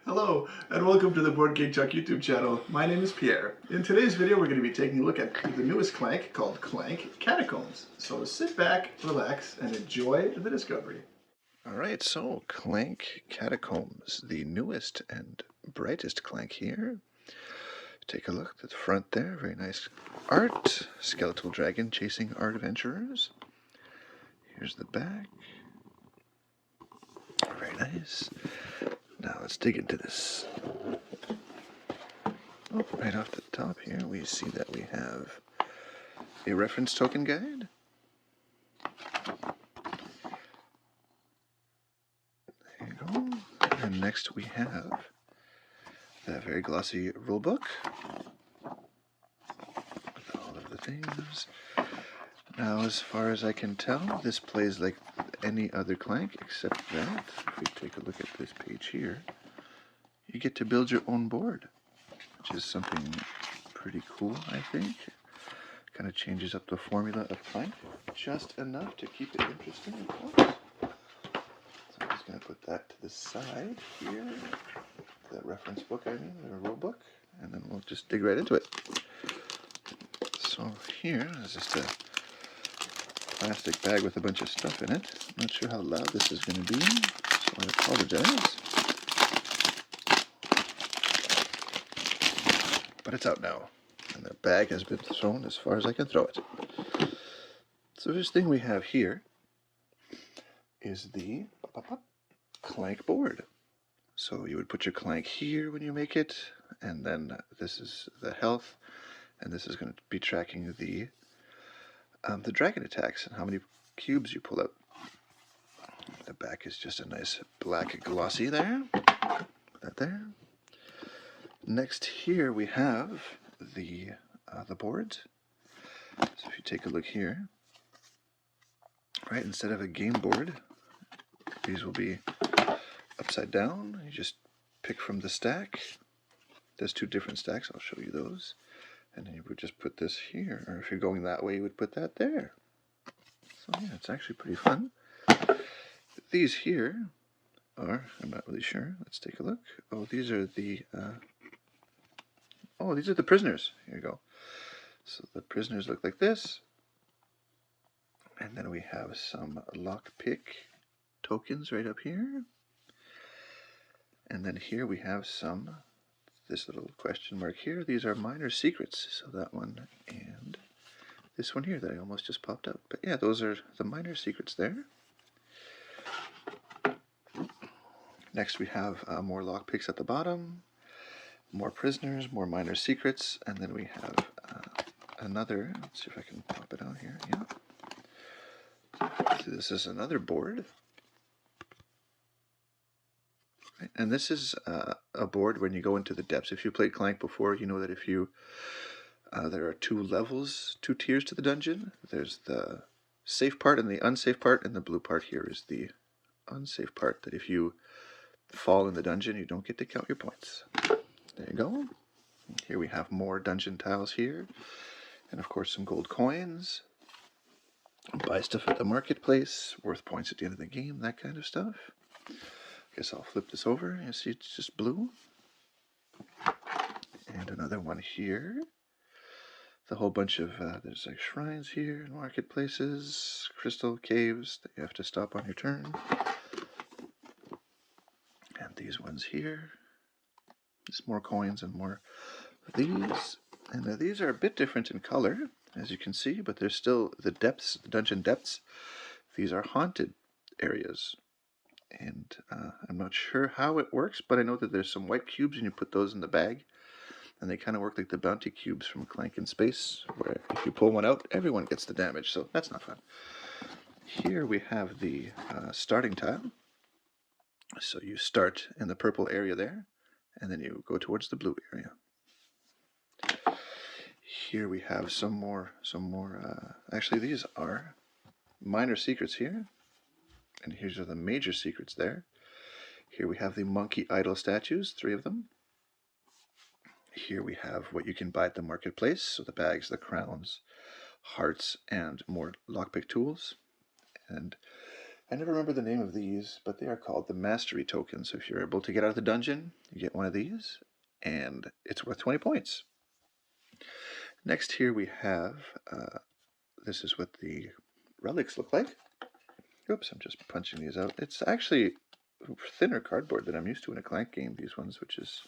Hello, and welcome to the Board Game Chuck YouTube channel. My name is Pierre. In today's video, we're going to be taking a look at the newest Clank called Clank Catacombs. So sit back, relax, and enjoy the discovery. Alright, so Clank Catacombs, the newest and brightest Clank here. Take a look at the front there, very nice art. Skeletal dragon chasing our adventurers. Here's the back. Very nice. Now let's dig into this. Oh, right off the top here we see that we have a reference token guide. There you go. And next we have the very glossy rulebook with all of the things. Now, as far as I can tell, this plays like any other Clank, except that, if we take a look at this page here, you get to build your own board, which is something pretty cool, I think. Kind of changes up the formula of Clank just enough to keep it interesting, of course. So I'm just going to put that to the side here, the reference book, the rule book, and then we'll just dig right into it. So here is just a plastic bag with a bunch of stuff in it. I'm not sure how loud this is going to be, so I apologize. But it's out now, and the bag has been thrown as far as I can throw it. So the first thing we have here is the Clank board. So you would put your Clank here when you make it, and then this is the health, and this is going to be tracking the dragon attacks and how many cubes you pull out. The back is just a nice black glossy there. Put that there. Next here we have the boards. So if you take a look here, right, instead of a game board, these will be upside down. You just pick from the stack. There's two different stacks. I'll show you those. And then you would just put this here, or if you're going that way, you would put that there. So yeah, it's actually pretty fun. These here are, I'm not really sure. Let's take a look. Oh, these are the prisoners. Here you go. So the prisoners look like this. And then we have some lockpick tokens right up here. And then here we have this little question mark here. These are minor secrets. So that one and this one here that I almost just popped out. But yeah, those are the minor secrets there. Next we have more lockpicks at the bottom, more prisoners, more minor secrets, and then we have another, let's see if I can pop it out here, yeah. So this is another board. Right. And this is a board when you go into the depths. If you played Clank before, you know that if you, there are two levels, two tiers to the dungeon. There's the safe part and the unsafe part, and the blue part here is the unsafe part, that if you fall in the dungeon, you don't get to count your points. There you go. Here we have more dungeon tiles here, and of course some gold coins. Buy stuff at the marketplace, worth points at the end of the game, that kind of stuff. Guess I'll flip this over. You see it's just blue. And another one here. The whole bunch of, there's like shrines here, marketplaces, crystal caves that you have to stop on your turn. And these ones here. Just more coins and more of these. And these are a bit different in color, as you can see, but they're still the depths, the dungeon depths. These are haunted areas. And I'm not sure how it works, but I know that there's some white cubes and you put those in the bag. And they kind of work like the bounty cubes from Clank in Space, where if you pull one out, everyone gets the damage, so that's not fun. Here we have the starting tile. So you start in the purple area there, and then you go towards the blue area. Here we have some more, actually these are minor secrets here. And here's are the major secrets there. Here we have the monkey idol statues, 3 of them. Here we have what you can buy at the marketplace, so the bags, the crowns, hearts, and more lockpick tools. And I never remember the name of these, but they are called the mastery tokens. So if you're able to get out of the dungeon, you get one of these, and it's worth 20 points. Next here we have, this is what the relics look like. Oops, I'm just punching these out. It's actually thinner cardboard than I'm used to in a Clank game, these ones, which is,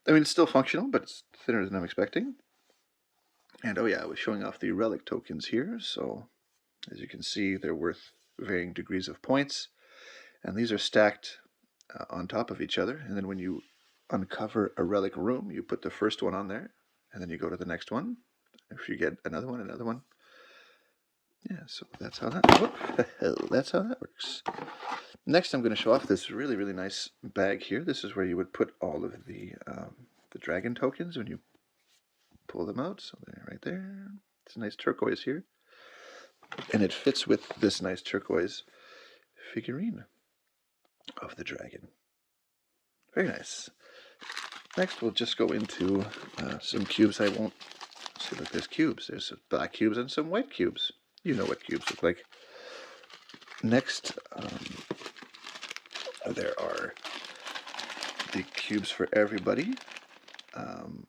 I mean, it's still functional, but it's thinner than I'm expecting. And oh yeah, I was showing off the relic tokens here, so as you can see, they're worth varying degrees of points, and these are stacked on top of each other, and then when you uncover a relic room, you put the first one on there, and then you go to the next one. If you get another one. Yeah, so that's how that's how that works. Next, I'm going to show off this really, really nice bag here. This is where you would put all of the dragon tokens when you pull them out. So they're right there. It's a nice turquoise here. And it fits with this nice turquoise figurine of the dragon. Very nice. Next, we'll just go into some cubes. I won't see, look, there's cubes. There's some black cubes and some white cubes. You know what cubes look like. Next, there are the cubes for everybody. I'm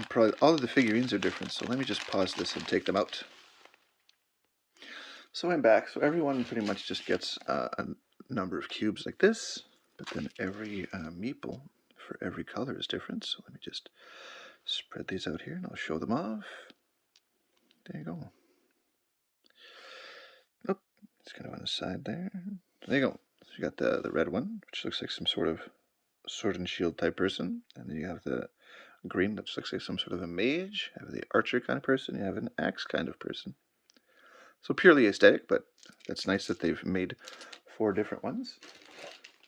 probably, all of the figurines are different, so let me just pause this and take them out. So I'm back. So everyone pretty much just gets a number of cubes like this, but then every meeple for every color is different. So let me just spread these out here and I'll show them off. There you go. Oh, it's kind of on the side there. There you go. So you got the red one, which looks like some sort of sword and shield type person. And then you have the green, which looks like some sort of a mage. You have the archer kind of person. You have an axe kind of person. So purely aesthetic, but that's nice that they've made 4 different ones.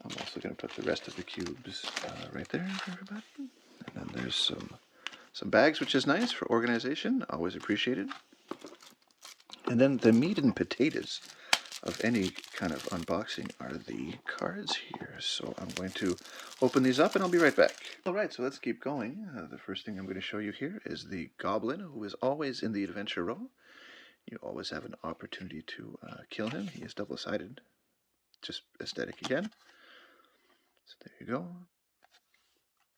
I'm also going to put the rest of the cubes right there for everybody. And then there's some bags, which is nice for organization. Always appreciated. And then the meat and potatoes of any kind of unboxing are the cards here. So I'm going to open these up and I'll be right back. Alright, so let's keep going. The first thing I'm going to show you here is the goblin, who is always in the adventure row. You always have an opportunity to kill him. He is double-sided. Just aesthetic again. So there you go.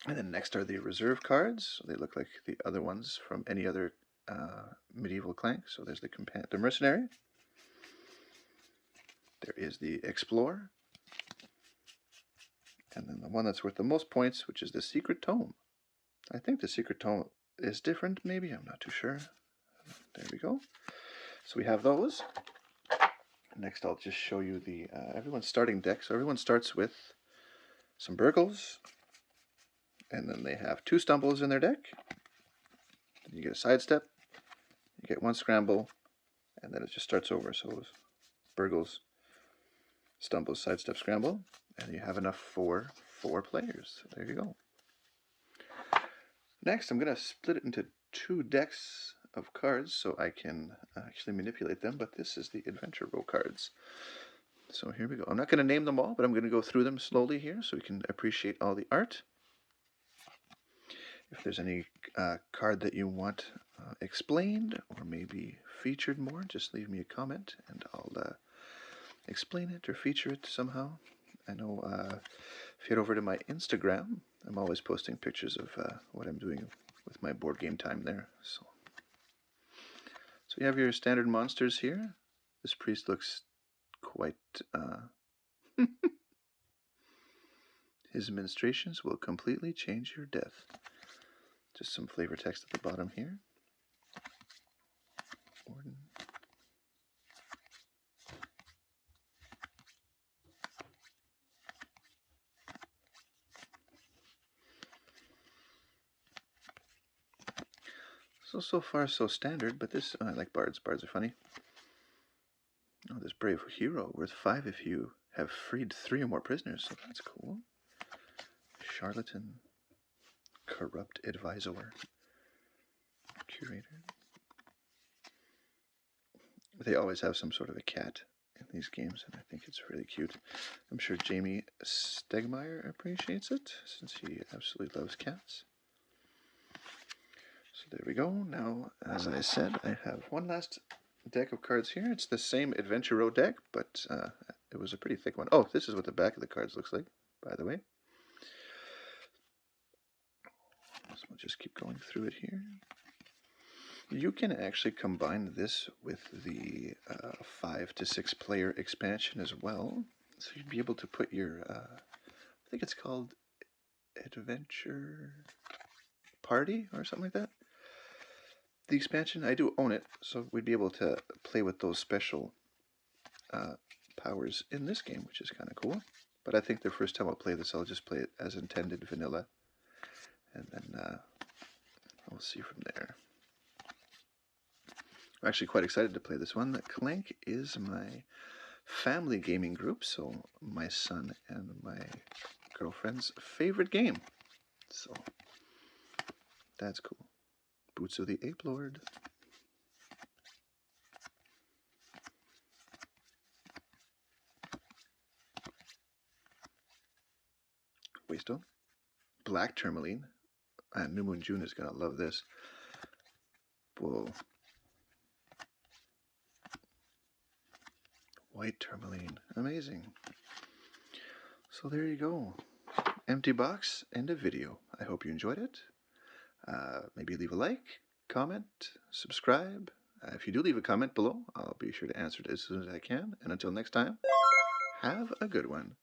And then next are the reserve cards. So they look like the other ones from any other medieval Clank. So there's the mercenary. There is the explorer. And then the one that's worth the most points, which is the secret tome. I think the secret tome is different, maybe. I'm not too sure. There we go. So we have those. Next, I'll just show you the everyone's starting deck. So everyone starts with some burgles, and then they have 2 stumbles in their deck. Then you get a sidestep, you get 1 scramble, and then it just starts over. So burgles, stumbles, sidestep, scramble, and you have enough for 4 players. So there you go. Next, I'm going to split it into 2 decks of cards so I can actually manipulate them, but this is the adventure row cards. So here we go. I'm not going to name them all, but I'm going to go through them slowly here so we can appreciate all the art. If there's any card that you want explained or maybe featured more, just leave me a comment and I'll explain it or feature it somehow. I know if you head over to my Instagram, I'm always posting pictures of what I'm doing with my board game time there. So you have your standard monsters here. This priest looks quite... His ministrations will completely change your death. Just some flavor text at the bottom here. Warden. So far so standard, but this, I like bards. Bards are funny. Oh, this brave hero, worth 5 if you have freed 3 or more prisoners, so that's cool. Charlatan, corrupt advisor, curator. They always have some sort of a cat in these games, and I think it's really cute. I'm sure Jamie Stegmeyer appreciates it, since he absolutely loves cats. So there we go. Now, as I said, I have one last deck of cards here. It's the same Adventure Row deck, but it was a pretty thick one. Oh, this is what the back of the cards looks like, by the way. So we'll just keep going through it here. You can actually combine this with the 5 to 6 player expansion as well. So you'd be able to put your, I think it's called Adventure Party or something like that. The expansion, I do own it, so we'd be able to play with those special powers in this game, which is kind of cool. But I think the first time I'll play this, I'll just play it as intended vanilla, and then we'll see from there. I'm actually quite excited to play this one. Clank is my family gaming group, so my son and my girlfriend's favorite game. So that's cool. Boots of the Ape Lord. Waystone. Black Tourmaline. And New Moon June is going to love this. Whoa. White Tourmaline. Amazing. So there you go. Empty box and a video. I hope you enjoyed it. Maybe leave a like, comment, subscribe. If you do leave a comment below, I'll be sure to answer it as soon as I can. And until next time, have a good one.